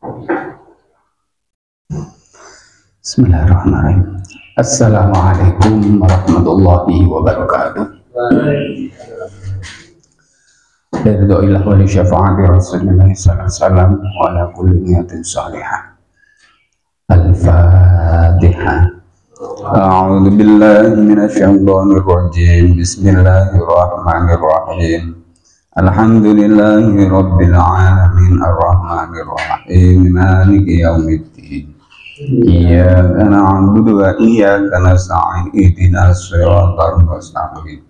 Bismillahirrahmanirrahim. Assalamualaikum warahmatullahi wabarakatuh. Ridhoillah wa li syafa'ati Rasulillah sallallahu alaihi wasallam wa ala kulli niyatin salihah. Al-Fatihah. A'udzu billahi minasy syaithanir rajim. Bismillahirrahmanirrahim. Alhamdulillahi rabbil alamin arrahmanir rahim maliki yaumiddin. Iyyaka na'budu wa iyyaka nasta'in ihdinas siratal mustaqim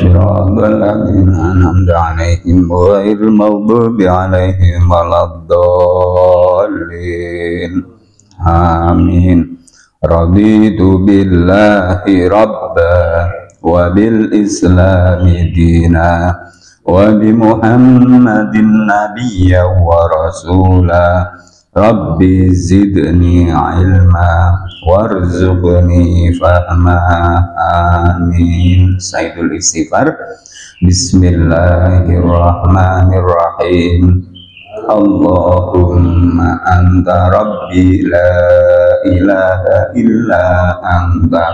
siratal ladzina an'amta 'alaihim ghairil maghdubi 'alaihim waladdallin. Amin. Raditu billahi rabba wa bil islami dina wa bi Muhammadin nabiyya wa rasula. Rabbi zidni ilma warzuqni fahma. Amin. Sayyidul istighfar. Bismillahirrahmanirrahim. Allahumma anta rabbi la ilaha illa anta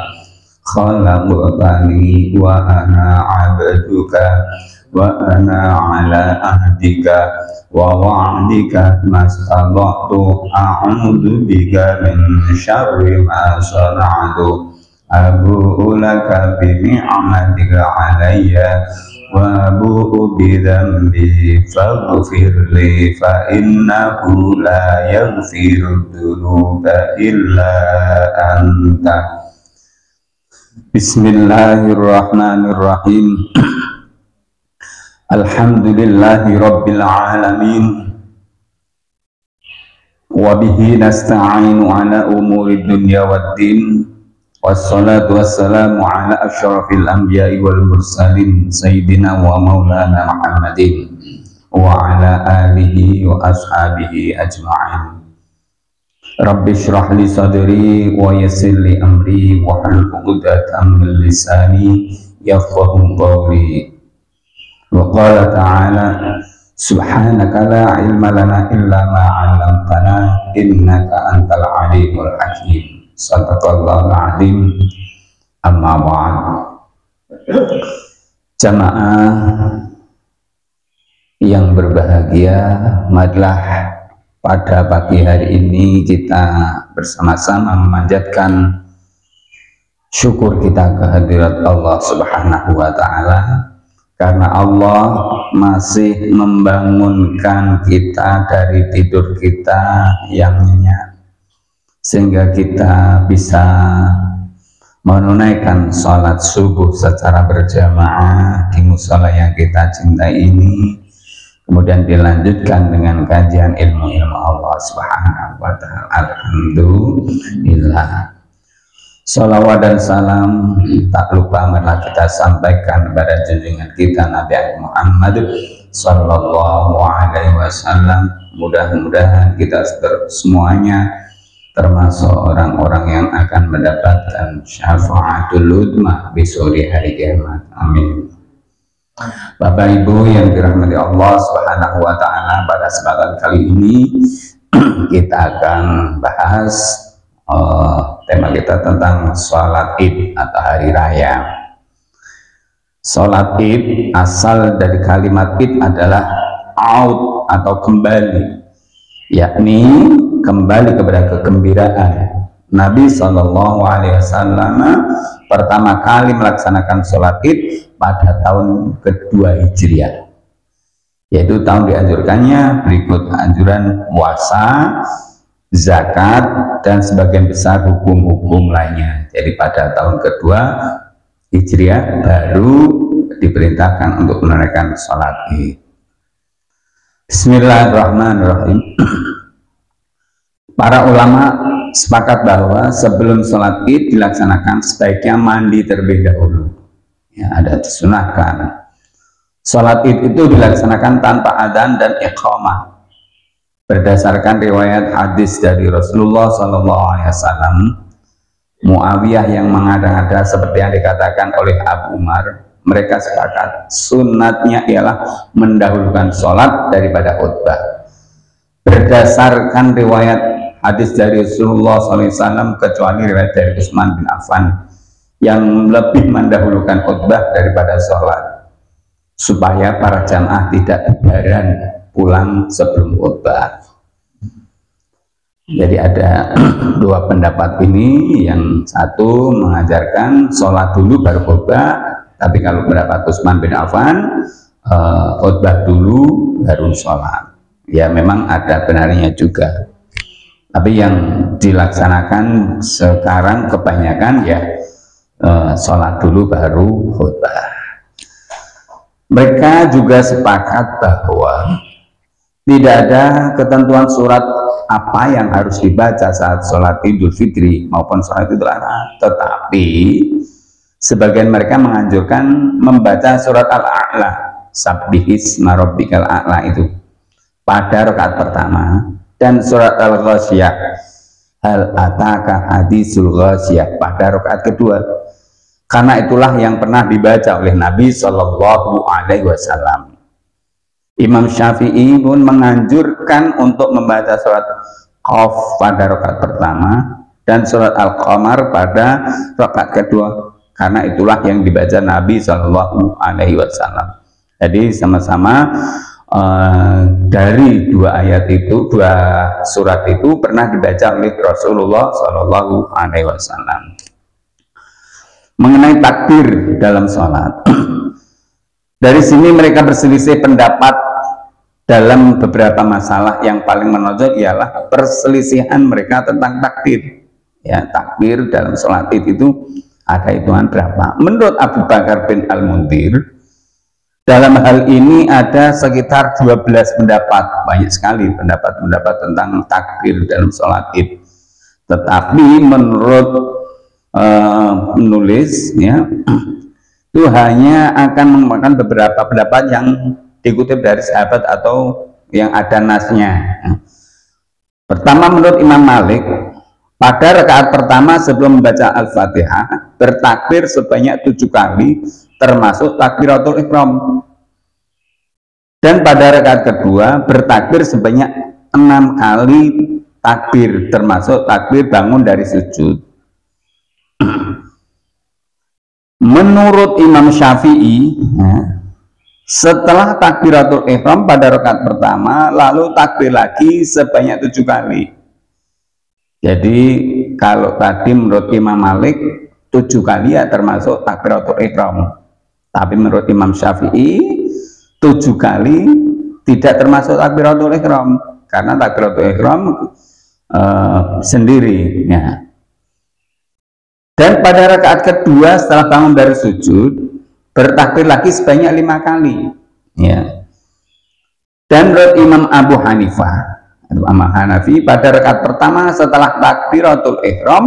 khalaqtani wa ana abduka wa ana ala ahdika wa wa'dika mastata'tu a'udzu bika min syarri ma sana'tu abu'u laka bi ni'matika 'alayya wa abu'u bi dhanbi faghfir li fa innahu la yaghfiru dzunuba illa anta. Bismillahirrahmanirrahim. Alhamdulillahi rabbil alamin wa bihi nasta'inu ala umuri dunya waddin wassalatu wassalamu ala asyrafil anbiya'i wal mursalin sayyidina wa maulana Muhammadin wa ala alihi wa ashabihi ajma'in. Rabbi shrah li sadri wa yassir li amri wa hlul 'uqdatam min lisani yafqahu qawli. Wa qala ta'ala subhanaka la ilma lana illa ma 'allamtana innaka antal alimul hakim. Shadaqallahul azim. Amma ba'd. Jamaah yang berbahagia, marilah pada pagi hari ini kita bersama-sama memanjatkan syukur kita kehadirat Allah Subhanahu wa ta'ala, karena Allah masih membangunkan kita dari tidur kita yang nyenyak sehingga kita bisa menunaikan sholat subuh secara berjamaah di musola yang kita cintai ini, kemudian dilanjutkan dengan kajian ilmu-ilmu Allah Subhanahu wa ta'ala. Alhamdulillah. Salawat dan salam tak lupa marilah kita sampaikan kepada junjungan kita Nabi Muhammad sallallahu alaihi wasallam. Mudah-mudahan kita semuanya termasuk orang-orang yang akan mendapatkan syafaatul uzma besok di hari kiamat. Amin. Bapak Ibu yang dirahmati Allah Subhanahu wa ta'ala, pada kesempatan kali ini kita akan bahas tema kita tentang sholat id atau hari raya. Sholat id asal dari kalimat id adalah aud atau kembali, yakni kembali kepada kegembiraan. Nabi SAW pertama kali melaksanakan sholat id pada tahun kedua Hijriah, yaitu tahun dianjurkannya berikut anjuran puasa, zakat, dan sebagian besar hukum-hukum lainnya. Jadi pada tahun kedua Hijriah baru diperintahkan untuk menunaikan sholat id. Bismillahirrahmanirrahim. Para ulama sepakat bahwa sebelum sholat id dilaksanakan sebaiknya mandi terlebih dahulu. Ya, ada disunahkan. Sholat id itu dilaksanakan tanpa adzan dan iqamah. Berdasarkan riwayat hadis dari Rasulullah SAW, Muawiyah yang mengada-ngada seperti yang dikatakan oleh Abu Umar, mereka sepakat sunatnya ialah mendahulukan sholat daripada khutbah. berdasarkan riwayat hadis dari Rasulullah SAW kecuali riwayat dari Utsman bin Affan yang lebih mendahulukan khutbah daripada sholat supaya para jamaah tidak bubaran pulang sebelum khutbah. Jadi ada dua pendapat ini, yang satu mengajarkan sholat dulu baru khutbah, tapi kalau pendapat Utsman bin Affan khutbah dulu baru sholat. Ya memang ada benarnya juga, tapi yang dilaksanakan sekarang kebanyakan ya sholat dulu baru khutbah. Mereka juga sepakat bahwa tidak ada ketentuan surat apa yang harus dibaca saat sholat Idul Fitri maupun sholat Idul Adha, tetapi sebagian mereka menganjurkan membaca surat Al-A'la, Sabbihisma Rabbikal A'la itu pada rakaat pertama, dan surat Al-Ghasyiyah, Hal Ataka Hadisul Ghasyiyah pada rakaat kedua, karena itulah yang pernah dibaca oleh Nabi Shallallahu Alaihi Wasallam. Imam Syafi'i pun menganjurkan untuk membaca surat Qaf pada rakaat pertama dan surat Al-Qamar pada rakaat kedua, karena itulah yang dibaca Nabi Shallallahu Alaihi Wasallam. Jadi sama-sama dari dua ayat itu, dua surat itu pernah dibaca oleh Rasulullah Shallallahu Alaihi Wasallam. Mengenai takbir dalam sholat, dari sini mereka berselisih pendapat dalam beberapa masalah. Yang paling menonjol ialah perselisihan mereka tentang takbir. Ya, takbir dalam sholat itu ada hitungan berapa? Menurut Abu Bakar bin Al-Mundhir, dalam hal ini ada sekitar 12 pendapat, banyak sekali pendapat-pendapat tentang takbir dalam sholat id. Tetapi menurut penulis, ya, itu hanya akan memakan beberapa pendapat yang dikutip dari sahabat atau yang ada nasnya. Pertama, menurut Imam Malik, pada rakaat pertama sebelum membaca Al-Fatihah bertakbir sebanyak 7 kali, termasuk takbiratul ihram. Dan pada rakaat kedua bertakbir sebanyak 6 kali takbir, termasuk takbir bangun dari sujud. Menurut Imam Syafi'i, setelah takbiratul ihram pada rakaat pertama, lalu takbir lagi sebanyak 7 kali. Jadi kalau tadi menurut Imam Malik 7 kali ya termasuk takbiratul ihram. Tapi menurut Imam Syafi'i 7 kali tidak termasuk takbiratul ihram, karena takbiratul ihram sendiri. Ya. Dan pada rakaat kedua setelah bangun dari sujud bertakbir lagi sebanyak 5 kali. Ya. Dan menurut Imam Abu Hanifah, Imam Hanafi, pada rakaat pertama setelah takbiratul ihram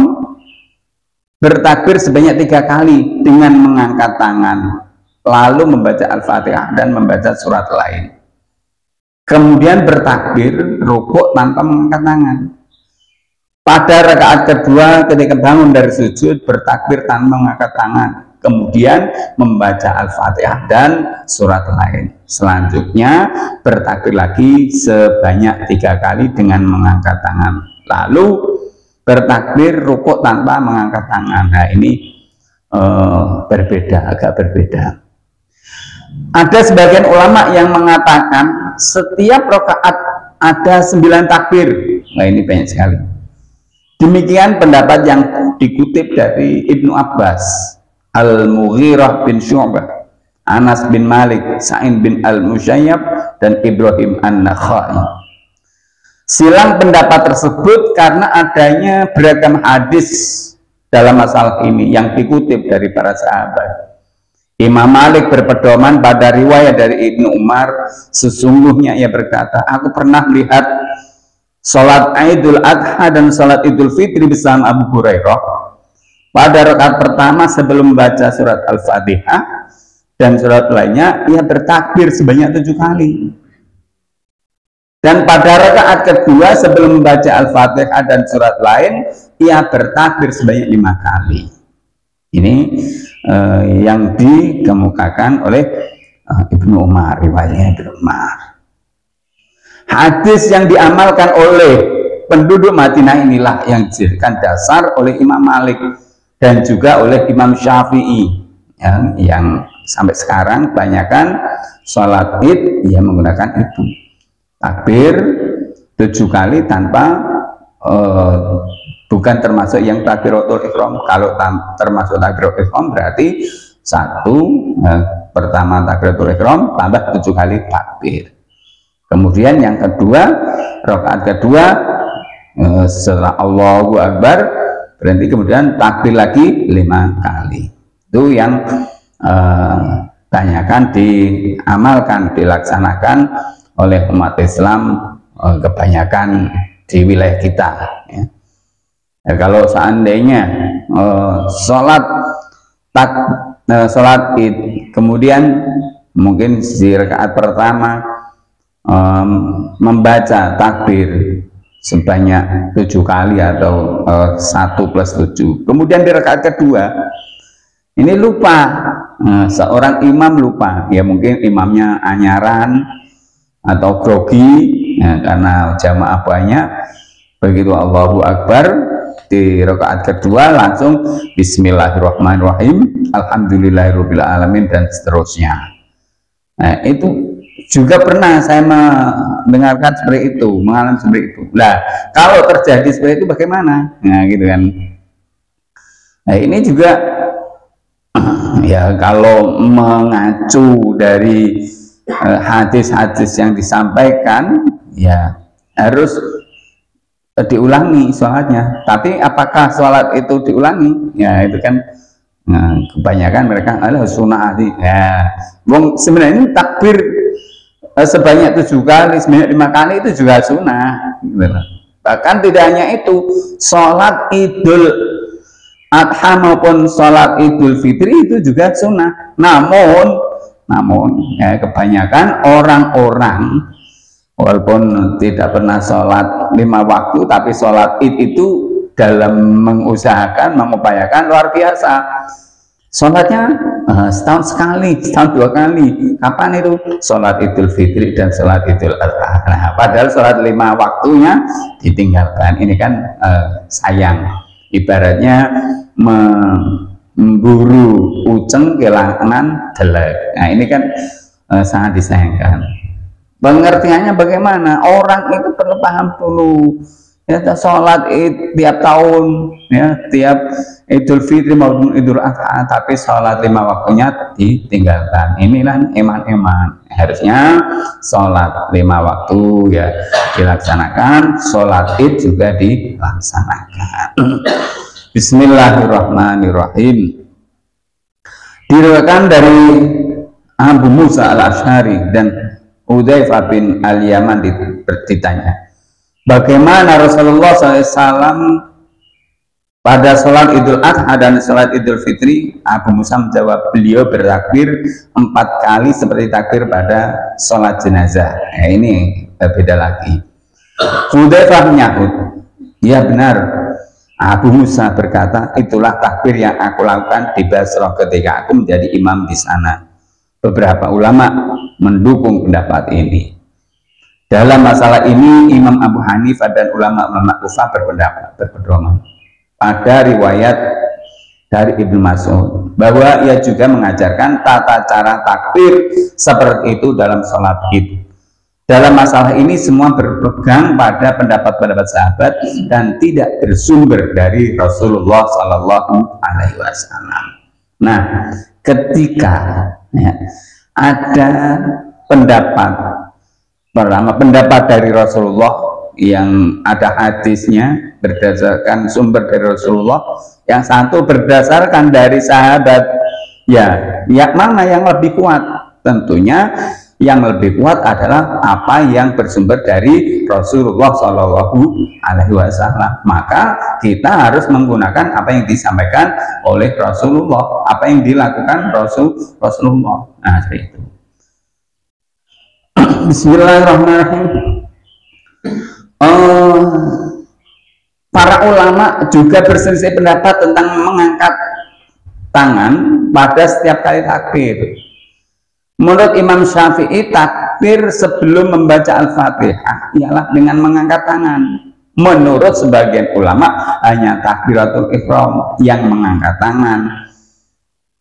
bertakbir sebanyak 3 kali dengan mengangkat tangan, lalu membaca Al-Fatihah dan membaca surat lain. Kemudian bertakbir rukuk tanpa mengangkat tangan. Pada rakaat kedua ketika bangun dari sujud bertakbir tanpa mengangkat tangan, kemudian membaca Al-Fatihah dan surat lain. Selanjutnya bertakbir lagi sebanyak 3 kali dengan mengangkat tangan, lalu bertakbir rukuk tanpa mengangkat tangan. Nah ini berbeda, agak berbeda. Ada sebagian ulama yang mengatakan setiap rakaat ada 9 takbir. Nah ini banyak sekali. Demikian pendapat yang dikutip dari Ibnu Abbas, Al-Mughirah bin Syu'bah, Anas bin Malik, Sa'id bin Al-Musayyab, dan Ibrahim An-Nakhai. Silang pendapat tersebut karena adanya beragam hadis dalam masalah ini yang dikutip dari para sahabat. Imam Malik berpedoman pada riwayat dari Ibnu Umar, sesungguhnya ia berkata, aku pernah melihat sholat Idul Adha dan sholat Idul Fitri bersama Abu Hurairah. Pada rakaat pertama sebelum membaca surat Al-Fatihah dan surat lainnya, ia bertakbir sebanyak 7 kali. Dan pada rakaat kedua sebelum membaca Al-Fatihah dan surat lain, ia bertakbir sebanyak 5 kali. Ini yang dikemukakan oleh Ibnu Umar, riwayatnya Ibnu Umar. Hadis yang diamalkan oleh penduduk Madinah inilah yang dijadikan dasar oleh Imam Malik dan juga oleh Imam Syafi'i yang sampai sekarang kebanyakan sholat id ya menggunakan itu, takbir 7 kali tanpa bukan termasuk yang takbiratul ihram. Kalau termasuk takbiratul ihram berarti pertama takbiratul ihram tambah 7 kali takbir. Kemudian yang kedua, rakaat kedua setelah Allahu Akbar berhenti, kemudian takbir lagi 5 kali. Itu yang banyakan diamalkan, dilaksanakan oleh umat Islam kebanyakan di wilayah kita. Ya. Kalau seandainya sholat id, kemudian mungkin di rakaat pertama membaca takbir sebanyak 7 kali atau 1 plus 7, kemudian di rakaat kedua ini lupa, seorang imam lupa, ya mungkin imamnya anyaran atau grogi ya, karena jamaah banyak, begitu Allahu Akbar di rakaat kedua langsung Bismillahirrahmanirrahim, Alhamdulillahirabbil alamin dan seterusnya. Nah, itu juga pernah saya mendengarkan seperti itu, mengalami seperti itu. Nah, kalau terjadi seperti itu bagaimana? Nah, gitu kan. Nah, ini juga ya kalau mengacu dari hadis-hadis yang disampaikan ya harus diulangi sholatnya. Tapi apakah sholat itu diulangi? Ya itu kan kebanyakan mereka adalah sunnah ahli. Ya, sebenarnya ini takbir sebanyak 7 kali, sebanyak 5 kali itu juga sunnah. Bahkan tidak hanya itu, sholat Idul Adha maupun sholat Idul Fitri itu juga sunnah. Namun ya, kebanyakan orang-orang walaupun tidak pernah sholat 5 waktu, tapi sholat id itu dalam mengusahakan, mengupayakan luar biasa. Sholatnya setahun sekali, setahun 2 kali. Kapan itu? Sholat Idul Fitri dan sholat Idul Adha. Nah, padahal sholat 5 waktunya ditinggalkan. Ini kan sayang. Ibaratnya memburu uceng kelangan delek. Nah, ini kan sangat disayangkan. Pengertiannya bagaimana? Orang itu perlu paham dulu. Ya, sholat tiap tahun, ya, tiap Idul Fitri maupun Idul Adha, tapi sholat 5 waktunya ditinggalkan. Inilah iman-iman. Harusnya sholat 5 waktu ya dilaksanakan, sholat id juga dilaksanakan. Bismillahirrahmanirrahim. Diriwayatkan dari Abu Musa al-Asy'ari dan Hudzaifah bin al-Yaman ditanya, bagaimana Rasulullah SAW pada sholat Idul Adha dan sholat Idul Fitri? Abu Musa menjawab, beliau bertakbir 4 kali seperti takbir pada sholat jenazah. Nah, ini beda lagi. Hudzaifah menyahut, ya benar. Abu Musa berkata, itulah takbir yang aku lakukan di Basrah ketika aku menjadi imam di sana. Beberapa ulama mendukung pendapat ini. Dalam masalah ini Imam Abu Hanifah dan ulama-ulama Kufah berpedoman pada riwayat dari Ibnu Mas'ud bahwa ia juga mengajarkan tata cara takbir seperti itu dalam sholat id. Dalam masalah ini semua berpegang pada pendapat-pendapat sahabat dan tidak bersumber dari Rasulullah Shallallahu Alaihi Wasallam. Nah, ketika ya, ada pendapat dari Rasulullah yang ada hadisnya berdasarkan sumber dari Rasulullah, yang satu berdasarkan dari sahabat, ya mana yang lebih kuat? Tentunya yang lebih kuat adalah apa yang bersumber dari Rasulullah Shallallahu Alaihi Wasallam. Maka kita harus menggunakan apa yang disampaikan oleh Rasulullah, apa yang dilakukan Rasulullah. Nah, seperti itu. Bismillahirrahmanirrahim. Para ulama juga berselisih pendapat tentang mengangkat tangan pada setiap kali takbir. Menurut Imam Syafi'i, takbir sebelum membaca Al-Fatihah ialah dengan mengangkat tangan. Menurut sebagian ulama, hanya takbiratul ihram yang mengangkat tangan,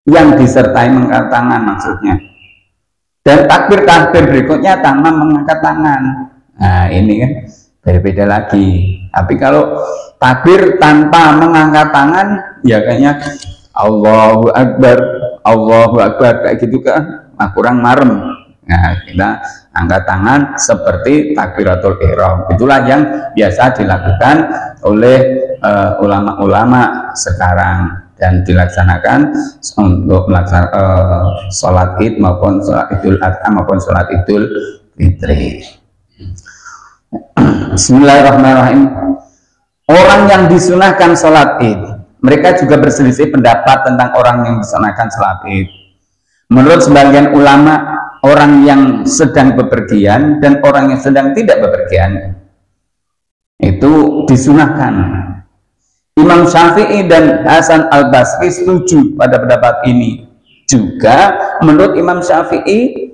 yang disertai mengangkat tangan maksudnya. Dan takbir-takbir berikutnya tanpa mengangkat tangan. Nah, ini kan berbeda lagi. Tapi kalau takbir tanpa mengangkat tangan, ya kayaknya Allahu Akbar kayak gitu kan, kurang marem. Nah, kita angkat tangan seperti takbiratul ihram. Itulah yang biasa dilakukan oleh ulama-ulama sekarang dan dilaksanakan untuk melaksanakan sholat id maupun sholat idul adha maupun sholat idul fitri. Bismillahirrahmanirrahim. Orang yang disunahkan sholat id, mereka juga berselisih pendapat tentang orang yang disunahkan sholat id. Menurut sebagian ulama, orang yang sedang bepergian dan orang yang sedang tidak bepergian itu disunahkan. Imam Syafi'i dan Hasan al-Basri setuju pada pendapat ini. Juga menurut Imam Syafi'i,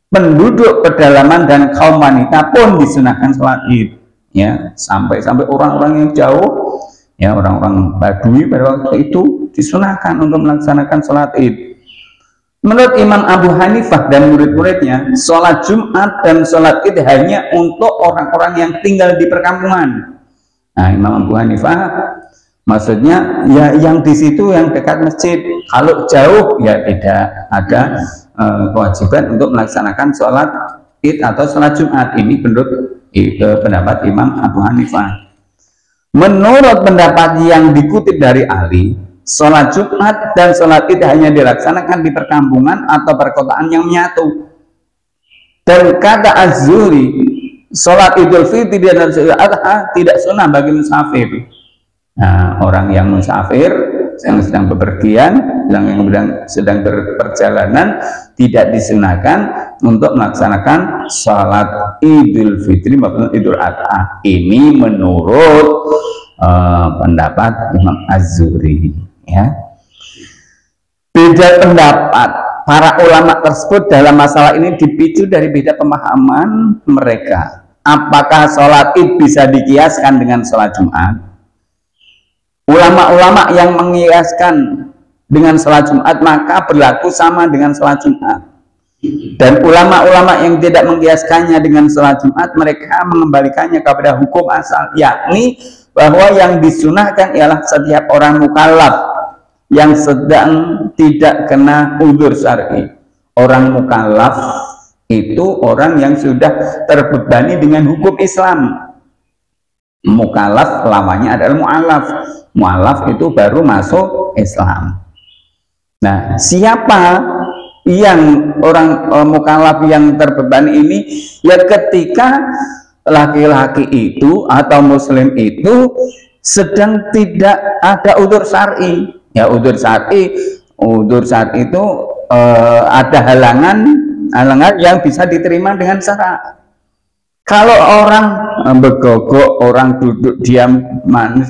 penduduk pedalaman dan kaum wanita pun disunahkan sholat id. Ya, sampai orang-orang yang jauh, ya orang-orang Badui pada waktu itu disunahkan untuk melaksanakan sholat id. Menurut Imam Abu Hanifah dan murid-muridnya, sholat Jumat dan sholat id hanya untuk orang-orang yang tinggal di perkampungan. Nah, Imam Abu Hanifah maksudnya ya yang di situ yang dekat masjid. Kalau jauh ya tidak ada kewajiban untuk melaksanakan sholat id atau sholat Jumat. Ini menurut pendapat Imam Abu Hanifah. Menurut pendapat yang dikutip dari Ali, sholat Jumat dan sholat id hanya dilaksanakan di perkampungan atau perkotaan yang menyatu. Dan kata Az-Zuhri, sholat idul fitri dan idul adha tidak sunnah bagi musafir. Nah, orang yang musafir, yang sedang bepergian, yang sedang berperjalanan, tidak disunahkan untuk melaksanakan sholat idul fitri maupun idul adha. Ini menurut pendapat Imam Az-Zuhri. Ya. Beda pendapat para ulama tersebut dalam masalah ini dipicu dari beda pemahaman mereka. Apakah sholat id bisa dikiaskan dengan sholat Jumat? Ulama-ulama yang mengiaskan dengan sholat Jumat maka berlaku sama dengan sholat Jumat. Dan ulama-ulama yang tidak mengiaskannya dengan sholat Jumat, mereka mengembalikannya kepada hukum asal, yakni bahwa yang disunahkan ialah setiap orang mukallaf yang sedang tidak kena udzur syar'i. Orang mukallaf itu orang yang sudah terbebani dengan hukum Islam. Mukallaf lamanya adalah mu'alaf. Mu'alaf itu baru masuk Islam. Nah, siapa yang orang mukallaf yang terbebani ini? Ya ketika laki-laki itu atau muslim itu sedang tidak ada udzur syar'i. Ya, udzur syar'i itu ada halangan yang bisa diterima dengan syarat. Kalau orang begogok, orang duduk diam manis,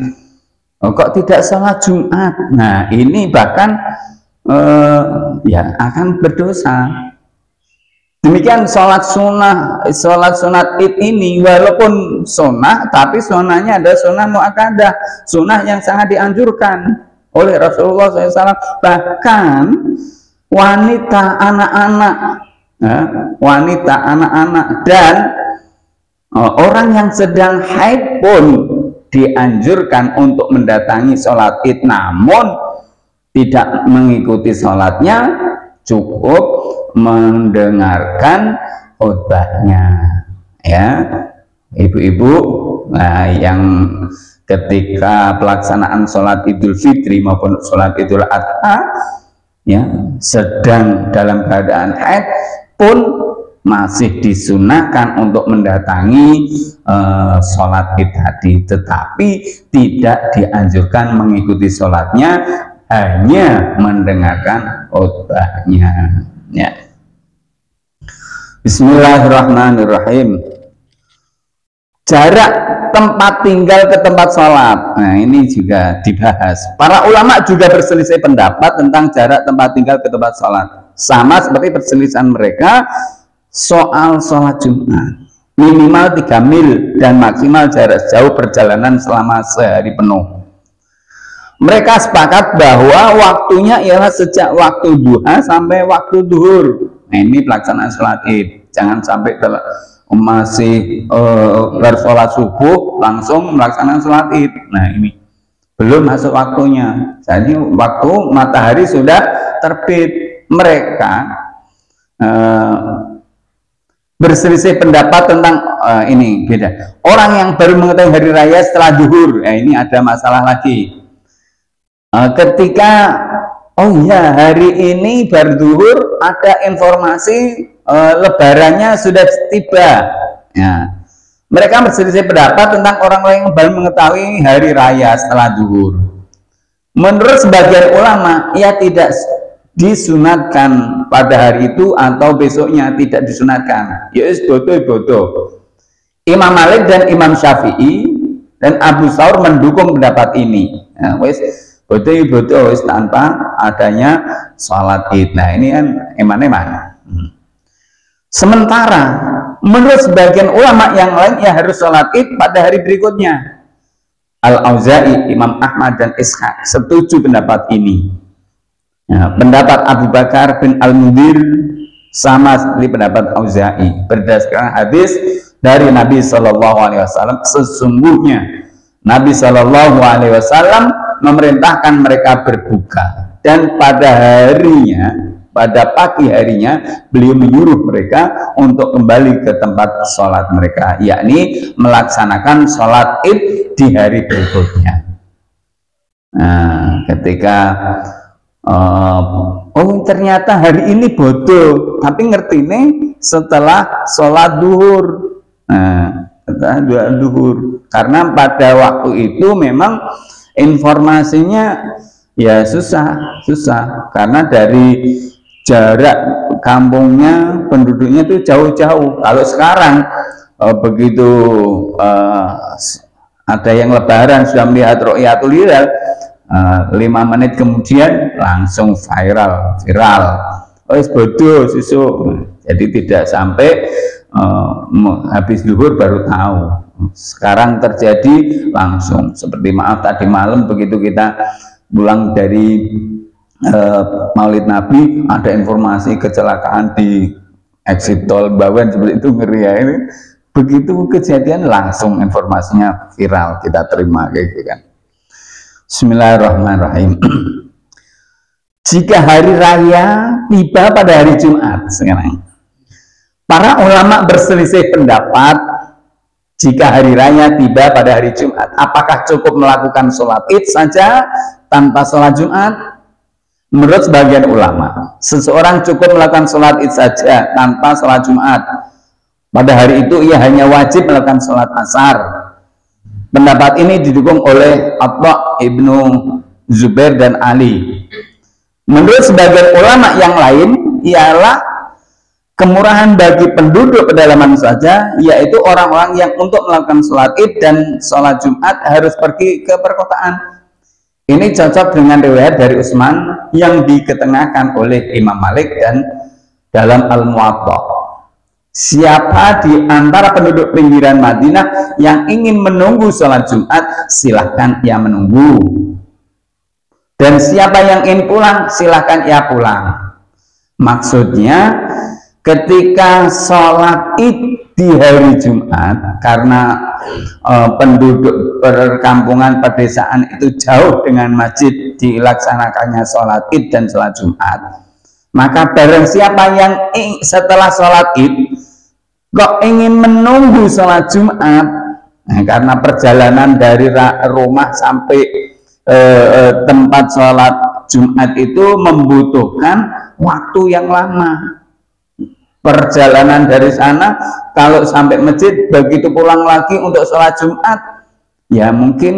kok tidak sholat Jumat? Nah, ini bahkan ya akan berdosa. Demikian sholat sunat id ini, walaupun sunnah, tapi sunnahnya adalah sunnah mu'akkadah, sunnah yang sangat dianjurkan oleh Rasulullah SAW. Bahkan wanita anak-anak dan orang yang sedang haid pun dianjurkan untuk mendatangi sholat id, namun tidak mengikuti sholatnya, cukup mendengarkan khutbahnya. Ya, ibu-ibu, yang ketika pelaksanaan sholat idul fitri maupun sholat idul adha, ya, sedang dalam keadaan haid pun masih disunahkan untuk mendatangi sholat id tadi, tetapi tidak dianjurkan mengikuti sholatnya, hanya mendengarkan khutbahnya. Ya. Bismillahirrahmanirrahim. Jarak tempat tinggal ke tempat sholat. Nah, ini juga dibahas. Para ulama juga berselisih pendapat tentang jarak tempat tinggal ke tempat sholat. Sama seperti perselisihan mereka soal sholat Jumat. Minimal 3 mil dan maksimal jarak jauh perjalanan selama sehari penuh. Mereka sepakat bahwa waktunya ialah sejak waktu duha sampai waktu duhur. Nah, ini pelaksanaan sholat id. Jangan sampai masih sholat subuh langsung melaksanakan sholat id. Nah, ini belum masuk waktunya. Jadi waktu matahari sudah terbit. Mereka berselisih pendapat tentang ini beda. Orang yang baru mengetahui hari raya setelah duhur, ini ada masalah lagi. Ketika hari ini baru duhur, ada informasi lebarannya sudah tiba. Ya. Mereka berselisih pendapat tentang orang-orang yang baru mengetahui hari raya setelah duhur. Menurut sebagian ulama, ia tidak disunatkan pada hari itu atau besoknya, tidak disunatkan. Yaitu bodoh. Imam Malik dan Imam Syafi'i dan Abu Thawr mendukung pendapat ini. Bodoh tanpa adanya sholat id. Nah, ini kan eman-eman. Sementara menurut sebagian ulama yang lain, ya harus sholat id pada hari berikutnya. Al-Auza'i, Imam Ahmad dan Ishaq setuju pendapat ini. Ya, pendapat Abu Bakar bin Al-Mundhir sama seperti pendapat Auza'i berdasarkan hadis dari Nabi Shallallahu Alaihi Wasallam. Sesungguhnya Nabi Shallallahu Alaihi Wasallam memerintahkan mereka berbuka, dan pada pagi harinya beliau menyuruh mereka untuk kembali ke tempat sholat mereka, yakni melaksanakan sholat id di hari berikutnya. Nah, ketika ternyata hari ini bodoh, tapi ngerti nih setelah sholat duhur. Nah, setelah duhur, karena pada waktu itu memang informasinya ya susah karena dari jarak kampungnya, penduduknya itu jauh-jauh. Kalau sekarang begitu ada yang lebaran sudah melihat ru'yatul hilal, 5 menit kemudian langsung viral. Bodoh susu. Jadi tidak sampai habis duhur baru tahu. Sekarang terjadi langsung. Seperti maaf tadi malam begitu kita pulang dari Maulid Nabi, ada informasi kecelakaan di exit tol Bawen, seperti itu, ngeri ya ini. Begitu kejadian langsung informasinya viral, kita terima kayak gitu kan. Bismillahirrahmanirrahim. Jika hari raya tiba pada hari Jumat, sekarang para ulama berselisih pendapat. Jika hari raya tiba pada hari Jumat, apakah cukup melakukan sholat id saja tanpa sholat Jumat? Menurut sebagian ulama, seseorang cukup melakukan sholat id saja tanpa sholat Jumat. Pada hari itu ia hanya wajib melakukan sholat asar. Pendapat ini didukung oleh Atha ibnu Zubair dan Ali. Menurut sebagian ulama yang lain, ialah kemurahan bagi penduduk pedalaman saja, yaitu orang-orang yang untuk melakukan sholat id dan sholat Jumat harus pergi ke perkotaan. Ini cocok dengan riwayat dari Utsman yang diketengahkan oleh Imam Malik dan dalam Al-Muwatta. Siapa di antara penduduk pinggiran Madinah yang ingin menunggu sholat Jumat, silahkan ia menunggu. Dan siapa yang ingin pulang, silahkan ia pulang. Maksudnya, ketika sholat id di hari Jumat, karena penduduk perkampungan pedesaan itu jauh dengan masjid dilaksanakannya sholat id dan sholat Jumat, maka barang siapa yang setelah sholat id kok ingin menunggu sholat Jumat, karena perjalanan dari rumah sampai tempat sholat Jumat itu membutuhkan waktu yang lama. Perjalanan dari sana kalau sampai masjid, begitu pulang lagi untuk sholat Jumat, ya mungkin